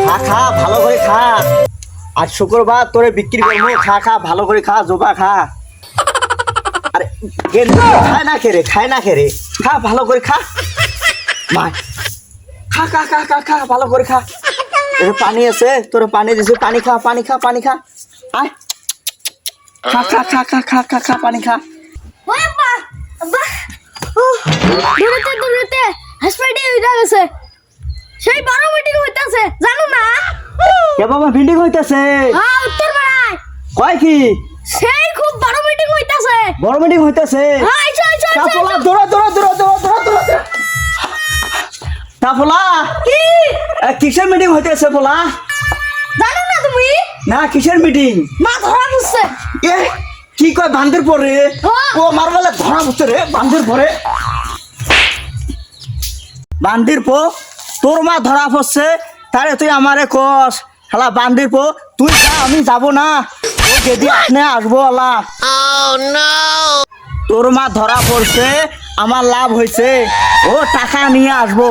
খা খা ভালো করে খা। আজ শুক্রবার তোরে বিক্রি করবো, খা খা ভালো করে খা, জোবা খা। আরে খায় না খেরে, খায় না খেরে, খা ভালো করে খা। মা খা খা খা খা খা ভালো করে খা। পানি আছে, তোর পানি দিছে, পানি খা, পানি খা, পানি খা। আয় খা খা খা খা খা খা খা পানি খা। দূরেতে দূরেতে হাসপাতালে উঠে গেছে, সেই বড় মিটিং হইতাছে জানো না? এ বাবা বিল্ডিং হইতাছে। হ্যাঁ উত্তর পাড়ায় কয় কি সেই খুব বড় মিটিং হইতাছে। বড় মিটিং হইতাছে? হ্যাঁ আইছো আইছো আইছো। কাপলা দৌড়া দৌড়া দৌড়া দৌড়া দৌড়া দৌড়া। কাপলা কি কিসের মিটিং হইতাছে বলা? জানো না তুমি? না কিসের মিটিং? মা ধরা পড়ছে। এ কি কয় বান্দির পরে? ও মারবেলা ধরা পড়ছে রে বান্দির পরে। বান্দির পো তোর মা ধরা পড়ছে, তারে তুই আমারে কস শালা বান্দির পো। তুই যা, আমি যাব না। ও যদি আপনি আসবো আলা। তোর মা ধরা পড়ছে, আমার লাভ হয়েছে, ও টাকা নিয়ে আসবো।